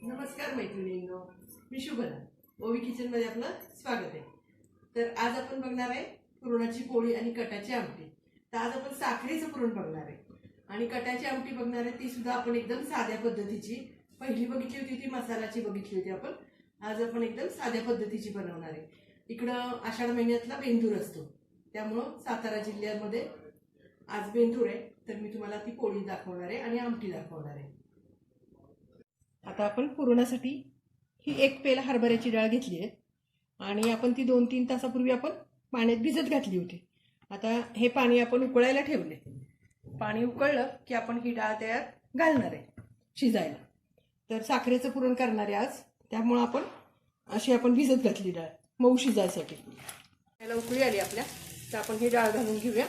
नमस्कार मैत्रिणींनो, मी शुभना. ओवी किचन मध्ये आपलं स्वागत आहे. तर आज आपण बघणार आहे पुरणाची पोळी आणि कटाची आमटी. तर आज आपण साखरेचं पुरण बघणार आहे आणि कटाची आमटी बघणार आहे. ती सुद्धा आपण एकदम साध्या पद्धतीची. पहिली बघितली होती ती मसाल्याची बघितली होती आपण. आज आपण एकदम साध्या पद्धतीची बनवणार आहे. इकडं आषाढ महिन्यातला बेंदूर असतो, त्यामुळं सातारा जिल्ह्यामध्ये आज बेंदूर आहे. तर मी तुम्हाला ती पोळी दाखवणार आहे आणि आमटी दाखवणार आहे. आता आपण पुरणासाठी ही 1 पेला हरभऱ्याची डाळ घेतली आहे आणि आपण ती 2-3 तासापूर्वी आपण पाण्यात भिजत घातली होती. आता हे पाणी आपण उकळायला ठेवले. पाणी उकळलं की आपण ही डाळ त्यात घालणार आहे शिजायला. तर साखरेचं पुरण करणार आहे आज, त्यामुळं आपण अशी आपण भिजत घातली डाळ मऊ शिजायसाठी. त्याला उकळी आली आपल्या, तर आपण ही डाळ घालून घेऊया.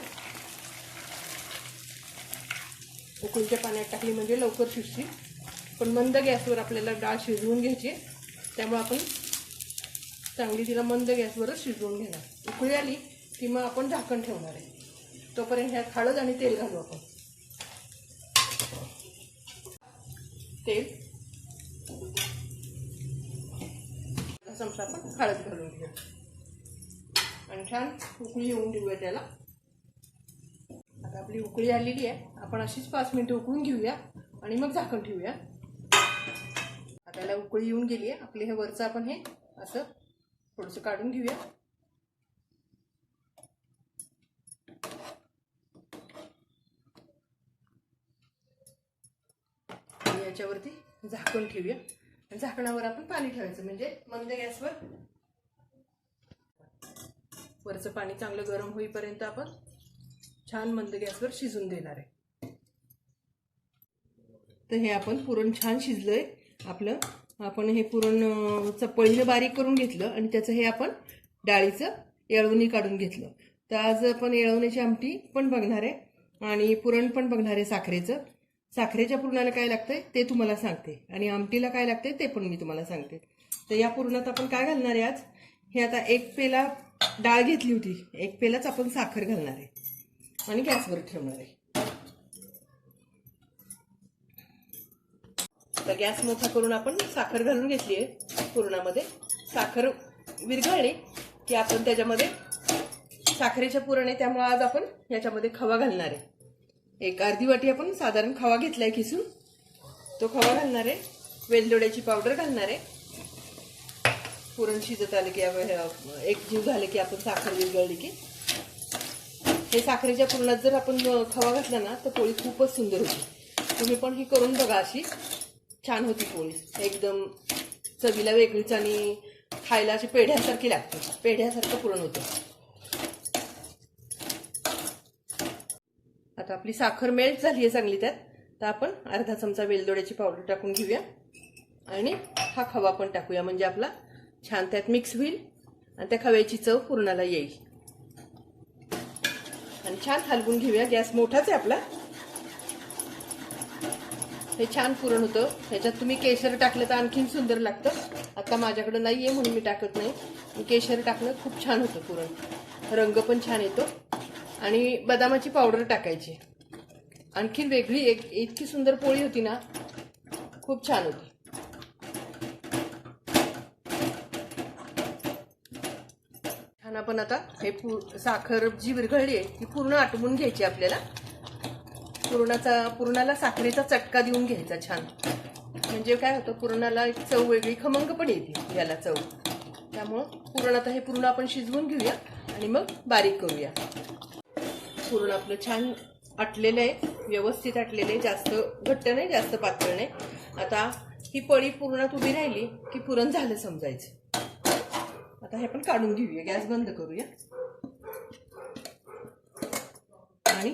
उकळीच्या पाण्यात टाकली म्हणजे लवकर शिजते. पण मंद गॅसवर आपल्याला डाळ शिजवून घ्यायची, त्यामुळे आपण चांगली तिला मंद गॅसवरच शिजवून घेणार. उकळी आली की मग आपण झाकण ठेवणार आहे. तोपर्यंत ह्यात हळद आणि तेल घालू आपण. तेल चमचा आपण हळद घालून घेऊ आणि छान उकळी येऊन देऊया त्याला. आता आपली उकळी आलेली आहे, आपण अशीच 5 मिनिटं उकळून घेऊया आणि मग झाकण ठेवूया. त्याला उकळी येऊन गेली आहे आपली. हे वरचं आपण हे असं थोडंसं काढून घेऊया. आणि याच्यावरती झाकण ठेवूया आणि झाकणावर आपण पाणी ठेवायचं, म्हणजे मंद गॅसवर. वरचं पाणी चांगलं गरम होईपर्यंत आपण छान मंद गॅसवर शिजून देणार आहे. तर हे आपण पुरण छान शिजलंय आपलं. आपण हे पुरण चपळीनं बारीक करून घेतलं आणि त्याचं हे आपण डाळीचं येळवणी काढून घेतलं. तर आज आपण येळवण्याची आमटी पण बघणार आहे आणि पुरण पण बघणार आहे साखरेचं. साखरेच्या पुरणाला काय लागतंय ते तुम्हाला सांगते आणि आमटीला काय लागतंय ते पण मी तुम्हाला सांगते. तर या पुरणात आपण काय घालणार आहे आज, हे आता 1 पेला डाळ घेतली होती, 1 पेलाच आपण साखर घालणार आहे आणि गॅसवर ठेवणार आहे. तर गॅस मोठा करून आपण साखर घालून घेतली आहे पुरणामध्ये. साखर विरघळली की आपण त्याच्यामध्ये साखरेच्या पुरण आहे, त्यामुळे आज आपण याच्यामध्ये खवा घालणार आहे. 1 अर्धी वाटी आपण साधारण खवा घेतलाय किसून, तो खवा घालणार आहे. वेलदोड्याची पावडर घालणार आहे. पुरण शिजत आले की एक जीव झाले की आपण साखर विरघळली की हे साखरेच्या पुरणात जर आपण खवा घातला ना तर पोळी खूपच सुंदर होती. तुम्ही पण ही करून बघा, अशी छान होती पोळी. एकदम चवीला वेगळीच आणि खायला अशी पेढ्यासारखी लागते. पेढ्यासारखं पुरण होतं. आता आपली साखर मेल्ट झाली आहे चांगली त्यात, तर आपण अर्धा चमचा वेलदोड्याची पावडर टाकून घेऊया आणि हा खवा पण टाकूया, म्हणजे आपला छान त्यात मिक्स होईल आणि त्या खव्याची चव पुरणाला येईल. आणि छान हलवून घेऊया. गॅस मोठाच आहे आपला. हे छान पुरण होतं. ह्याच्यात तुम्ही केशर टाकलं तर आणखीन सुंदर लागतं. आता माझ्याकडे नाही आहे म्हणून मी टाकत नाही. केशर टाकलं खूप छान होतं पुरण, रंग पण छान येतो. आणि बदामाची पावडर टाकायची, आणखीन वेगळी इतकी सुंदर पोळी होती ना, खूप छान होती. छान आपण आता हे साखर जी विरघळली आहे ती पूर्ण आटवून घ्यायची आपल्याला. पुरणाला साखरेचा चटका देऊन घ्यायचा छान, म्हणजे काय होतं पुरणाला एक चव वेगळी खमंग पण येते याला चव. त्यामुळं पुरण आता हे पूर्ण आपण शिजवून घेऊया आणि मग बारीक करूया. पुरण आपलं छान आटलेलं आहे, व्यवस्थित आटलेलं आहे. जास्त घट्ट नाही, जास्त पातळ नाही. आता ही पळी पुरणात उभी राहिली की पुरण झालं समजायचं. आता हे आपण काढून घेऊया, गॅस बंद करूया आणि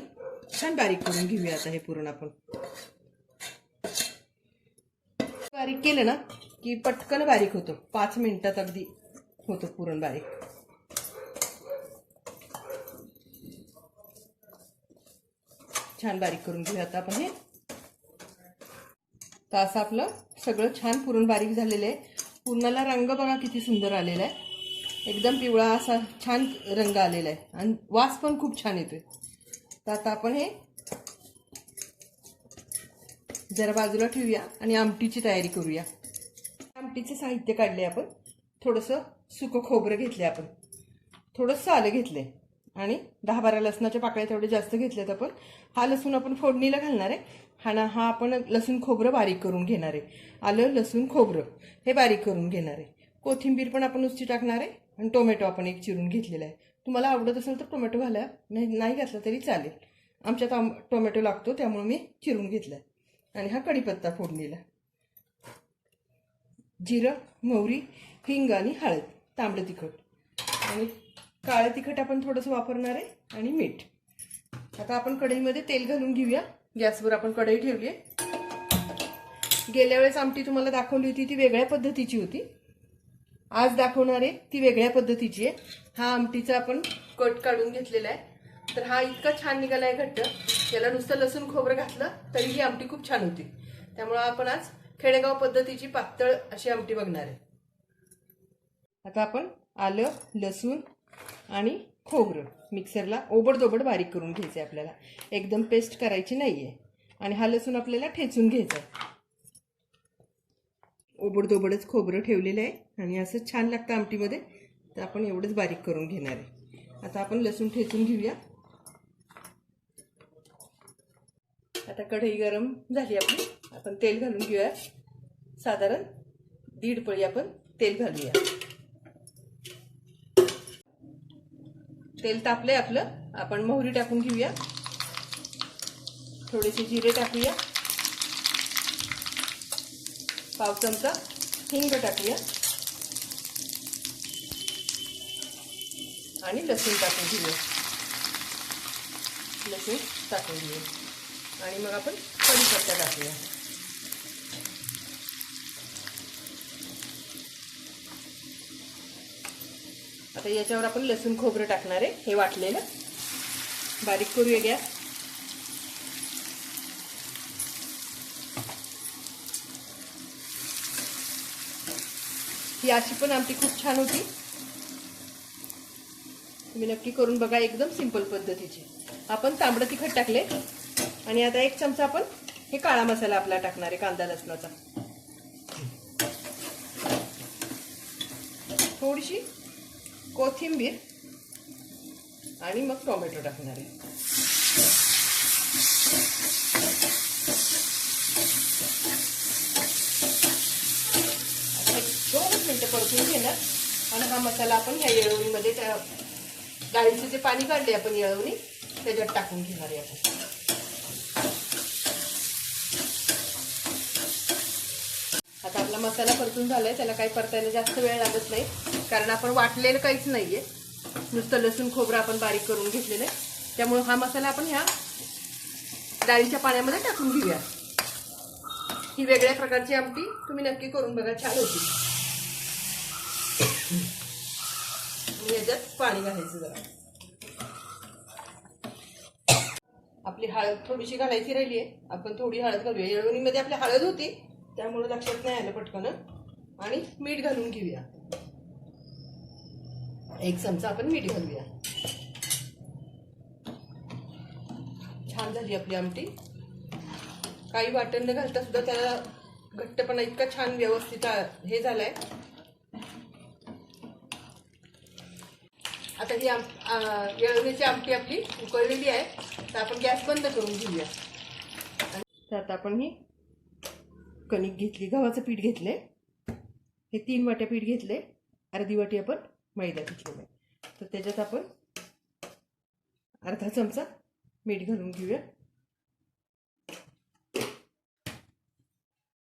छान बारीक करून घेऊया. आता हे पुरण आपण बारीक केलं ना की पटकन बारीक होतं. 5 मिनिटात अगदी होतं पुरण बारीक. छान बारीक करून घेऊया आता आपण हे. तर असं आपलं सगळं छान पुरण बारीक झालेलं आहे. पुरणाला रंग बघा किती सुंदर आलेला आहे. एकदम पिवळा असा छान रंग आलेला आहे आणि वास पण खूप छान येतोय. तर आता आपण हे जरा बाजूला ठेवूया आणि आमटीची तयारी करूया. आमटीचं साहित्य काढले आपण. थोडंसं सुकं खोबरं घेतले आपण, थोडंसं आलं घेतले आणि 10-12 लसणाच्या पाकळ्या तेवढे जास्त घेतलेत आपण. हा लसूण आपण फोडणीला घालणार आहे. हा आपण लसूण खोबरं बारीक करून घेणार आहे. आलं लसूण खोबरं हे बारीक करून घेणार आहे. कोथिंबीर पण आपण नुसती टाकणार आहे आणि टोमॅटो आपण एक चिरून घेतलेला आहे. तुम्हाला आवडत असेल तर टोमॅटो घाला, नाही घातला तरी चालेल. आमच्यात टोमॅटो लागतो त्यामुळे मी चिरून घेतला. आणि हा कढीपत्ता फोडणीला, जिरं, मोहरी, हिंग आणि हळद, तांबडं तिखट आणि काळं तिखट आपण थोडंसं वापरणार आहे आणि मीठ. आता आपण कढईमध्ये तेल घालून घेऊया. गॅसवर आपण कढई ठेवली आहे. गेल्या वेळेस आमटी तुम्हाला दाखवली होती ती वेगळ्या पद्धतीची होती. आज दाखवणार आहे ती वेगळ्या पद्धतीची आहे. हा आमटीचा आपण कट काढून घेतलेला आहे. तर हा इतका छान निघाला आहे घट्ट, याला नुसतं लसूण खोबरं घातलं तरी ही आमटी खूप छान होती. त्यामुळं आपण आज खेडेगाव पद्धतीची पातळ अशी आमटी बघणार आहे. आता आपण आलं लसूण आणि खोबरं मिक्सरला ओबडधोबड बारीक करून घ्यायचं आहे आपल्याला. एकदम पेस्ट करायची नाही आहे. आणि हा लसूण आपल्याला ठेचून घ्यायचा आहे. ओबडधोबडच खोबरं ठेवलेलं आहे आणि असं छान लागतं आमटीमध्ये, तर आपण एवढंच बारीक करून घेणार आहे. आता आपण लसूण ठेचून घेऊया. आता कढई गरम झाली आपली. आपण तेल घालून घेऊया. साधारण 1.5 पळी आपण तेल घालूया. तेल तापलंय आपलं. आपण मोहरी टाकून घेऊया. थोडेसे जिरे टाकूया. पाव चमचा हिंग टाकूया आणि लसूण टाकून घेऊया. लसूण टाकून घेऊया आणि मग आपण कढीपत्ता टाकूया. आता याच्यावर आपण लसूण खोबरं टाकणार आहे. हे वाटलेलं बारीक करूया गॅस. ही अशी पण आमटी खूप छान होती. तुम्ही नक्की करून बघा. एकदम सिंपल पद्धतीची. आपण तांबडं तिखट टाकले आणि आता 1 चमचा आपण हे काळा मसाला आपला टाकणार आहे कांदा लसणाचा. थोडीशी कोथिंबीर आणि मग टोमॅटो टाकणार आहे. आता 2 मिनिटं परतून घेणार आणि हा मसाला आपण ह्या येळवणीमध्ये त्या डाळीचे जे पाणी काढले आपण येळवणी त्याच्यात टाकून घेणार आहे आपण. आता आपला मसाला परतून झालाय. त्याला काही परतायला जास्त वेळ लागत नाही कारण आपण वाटलेलं काहीच नाहीये. नुसतं लसूण खोबरं आपण बारीक करून घेतलेलं आहे. त्यामुळे हा मसाला आपण ह्या डाळीच्या पाण्यामध्ये टाकून घेऊया. ही वेगळ्या प्रकारची आमटी तुम्ही नक्की करून बघा, छान होती. याच्यात पाणी घालायचं जरा. आपली हळद थोडीशी घालायची राहिली आहे. आपण थोडी हळद घालूया. येळवणीमध्ये आपली हळद होती त्यामुळे लक्षात नाही आलं पटकन. आणि मीठ घालून घेऊया. 1 चमचा आपण मीठ घालूया. छान झाली आपली आमटी. काही वाटण न घालता सुद्धा त्याला घट्टपणा इतका छान व्यवस्थित हे झालाय. आता ही येळवणीची आमटी आपली उकळलेली आहे. तर आपण गॅस बंद करून घेऊया. त्यात आपण ही कणिक घेतली, गव्हाचं पीठ घेतले. हे 3 वाट्या पीठ घेतले. अर्धी वाटी आपण मैदा घेतलेला आहे. तर त्याच्यात आपण अर्धा चमचा मीठ घालून घेऊया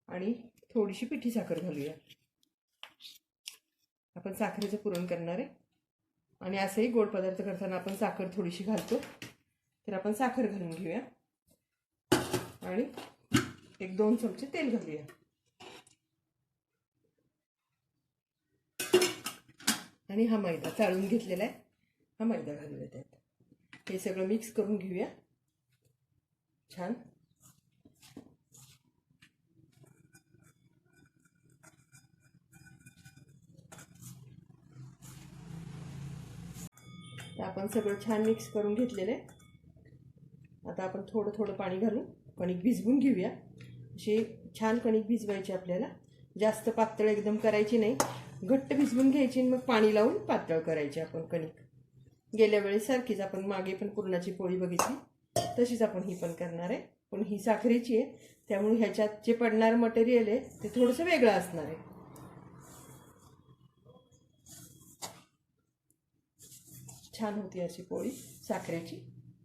आणि थोडीशी पिठी साखर घालूया. आपण साखरेचं पुरण करणार आहे आणि असंही गोड पदार्थ करताना आपण साखर थोडीशी घालतो. तर आपण साखर घालून घेऊया आणि 1-2 चमचे तेल घालूया. आणि हा मैदा चाळून घेतलेला आहे. हा मैदा घालूया त्यात. हे सगळं मिक्स करून घेऊया छान. आपण सगळं छान मिक्स करून घेतलेलं आहे. आता आपण थोडं थोडं पाणी घालून कणिक भिजवून घेऊया. अशी छान कणिक भिजवायची आपल्याला. जास्त पातळ एकदम करायची नाही, घट्ट भिजवून घ्यायची मग पाणी लावून पातळ करायची आपण कणिक. गेल्या वेळेस सारखीच आपण मागे पण पुरणाची पोळी बघितली तशीच आपण ही पण करणार आहे, पण ही साखरेची आहे त्यामुळे ह्याच्यात जे पडणार मटेरियल आहे ते थोडंसं वेगळं असणार आहे. छान होती अशी पोळी साखरेची,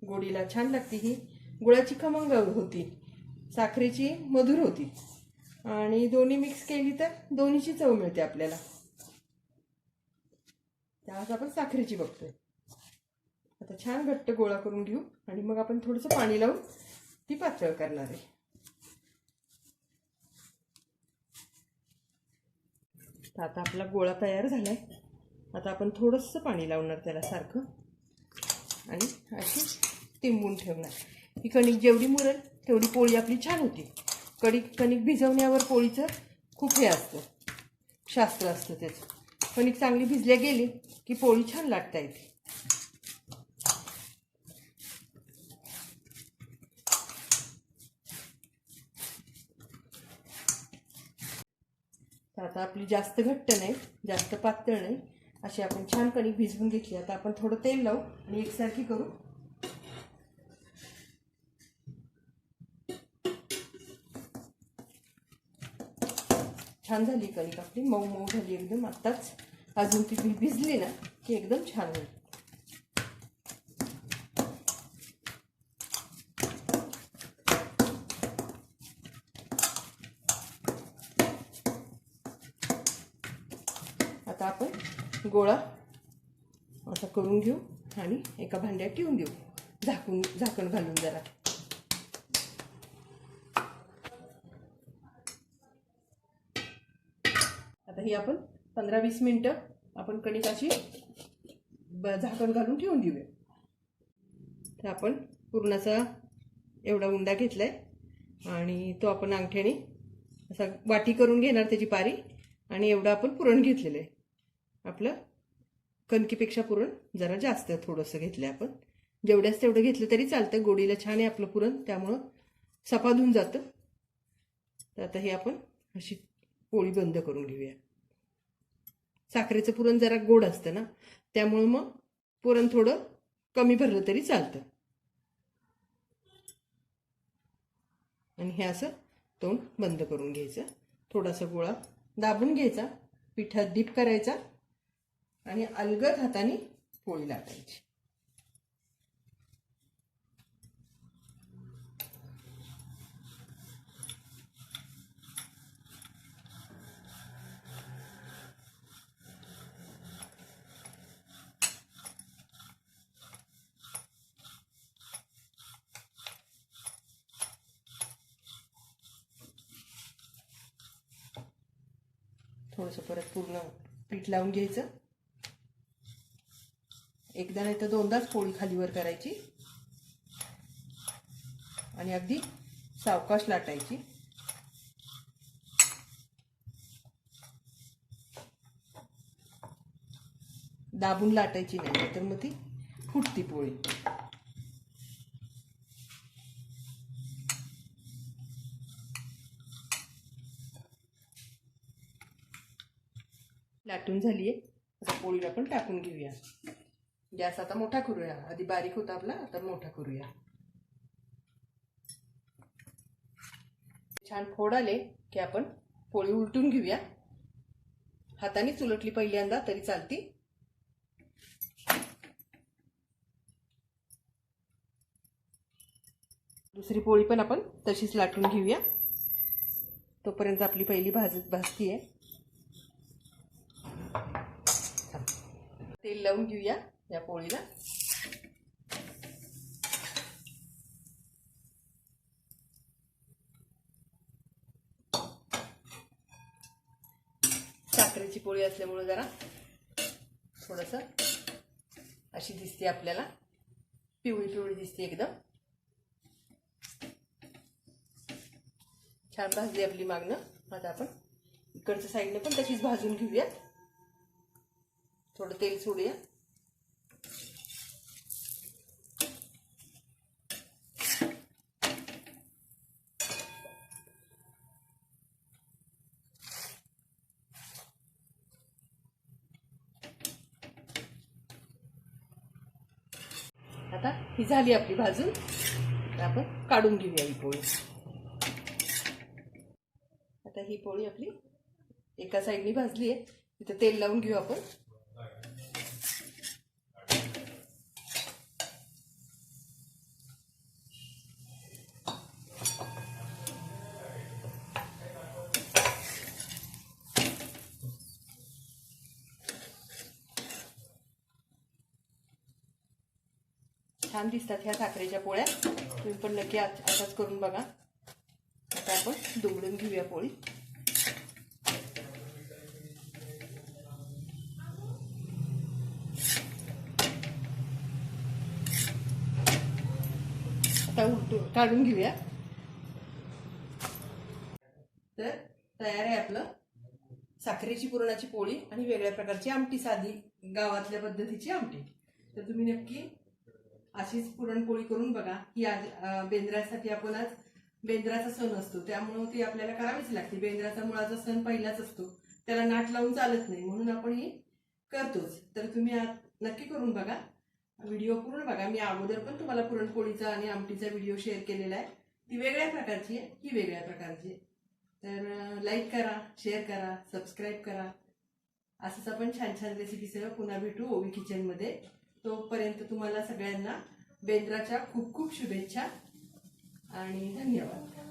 गोडीला छान लागते. ही गुळाची खमंग होती, साखरेची मधुर होती आणि दोन्ही मिक्स केली तर दोन्हीची चव मिळते आपल्याला. त्यावेळेस आपण साखरेची बघतोय. आता छान घट्ट गोळा करून घेऊ आणि मग आपण थोडंसं पाणी लावून ती पातळ करणार आहे. तर आता आपला गोळा तयार झालाय. आता आपण थोडंसं पाणी लावणार त्याला सारखं आणि अशी तिंबून ठेवणार. ही कणिक जेवढी मुरेल तेवढी पोळी आपली छान होती. कणिक भिजवण्यावर पोळीचं खूप हे असतं, शास्त्र असतं त्याचं. कणिक चांगली भिजल्या गेली की पोळी छान लाटता येते. आता आपली जास्त घट्ट नाही जास्त पातळ नाही अशी आपण छान कणिक भिजवून घेतली. आता आपण थोडं तेल लावू आणि एकसारखी करू. छान झाली कणिक आपली, मऊ मऊ झाली एकदम. आत्ताच अजून ती भिजली ना की एकदम छान होईल. आता आपण गोळा असा करून घेऊ आणि एका भांड्यात ठेवून देऊ झाकण घालून जरा. आता ही आपण 15-20 मिनिटं आपण कणिक अशी झाकण घालून ठेवून देऊया. तर आपण पुरणाचा एवढा उंडा घेतलाय आणि तो आपण अंगठ्याने असा वाटी करून घेणार त्याची पारी आणि एवढं आपण पुरण घेतलेलं आहे. आपलं कणकीपेक्षा पुरण जरा जास्त थोडंसं घेतलं आपण. जेवढ्याच तेवढं घेतलं तरी चालतं, गोडीला छान आहे आपलं पुरण त्यामुळं सपादून जातं. तर आता हे आपण अशी पोळी बंद करून घेऊया. साखरेचं पुरण जरा गोड असतं ना त्यामुळं मग पुरण थोडं कमी भरलं तरी चालतं. आणि हे असं तोंड बंद करून घ्यायचं. थोडासा गोळा दाबून घ्यायचा, पिठात डीप करायचा आणि अलगद हाताने पोळी लाटायची. थोडंसं परत पूर्ण पीठ लावून घ्यायचं. एकदा नाही तर दोनदाच पोळी खालीवर करायची आणि अगदी सावकाश लाटायची. दाबून लाटायची नाही तर मग ती फुटती पोळी. लाटून झालीये. आता पोळीला आपण टाकून घेऊया. गॅस आता मोठा करूया. आधी बारीक होता आपला, आता मोठा करूया. छान फोड आले की आपण पोळी उलटून घेऊया. हाताने उलटली पहिल्यांदा तरी चालती. दुसरी पोळी पण आपण तशीच लाटून घेऊया. तोपर्यंत आपली पहिली भाजती आहे. तेल लावून घेऊया या पोळीला. साखरेची पोळी असल्यामुळे जरा थोडंसं अशी दिसते आपल्याला, पिवळी पिवळी दिसते एकदम. छान भाजली आपली मागणं. आता आपण इकडच्या साईडने पण तशीच भाजून घेऊया. थोडं तेल सोडूया. आता ही झाली आपली भाजून, तर आपण काढून घेऊया ही पोळी. आता ही पोळी आपली एका साईडनी भाजली आहे, तिथं तेल लावून घेऊ आपण. छान दिसतात ह्या साखरेच्या पोळ्या. तुम्ही पण नक्की असाच करून बघा. आता आपण दुमडून घेऊया पोळी. आता काढून घेऊया. तर तयार आहे आपलं साखरेची पुरणाची पोळी आणि वेगळ्या प्रकारची आमटी, साधी गावातल्या पद्धतीची आमटी. तर तुम्ही नक्की अशीच पुरणपोळी करून बघा. ही आज बेंद्रासाठी आपण आज बेंद्राचा सण असतो, त्यामुळे ती आपल्याला करावीच लागते. बेंद्राचा मुळाचा सण पहिलाच असतो, त्याला नाट लावून चालत नाही, म्हणून आपण ही करतोच. तर तुम्ही नक्की करून बघा, व्हिडिओ पूर्ण बघा. मी अगोदर पण तुम्हाला पुरणपोळीचा आणि आमटीचा व्हिडिओ शेअर केलेला आहे. ती वेगळ्या प्रकारची आहे, ही वेगळ्या प्रकारची आहे. तर लाईक करा, शेअर करा, सबस्क्राईब करा. असंच आपण छान छान रेसिपीसह पुन्हा भेटू ओवी किचनमध्ये. तोपर्यंत तुम्हाला सगळ्यांना बेंद्राच्या खूप खूप शुभेच्छा आणि धन्यवाद.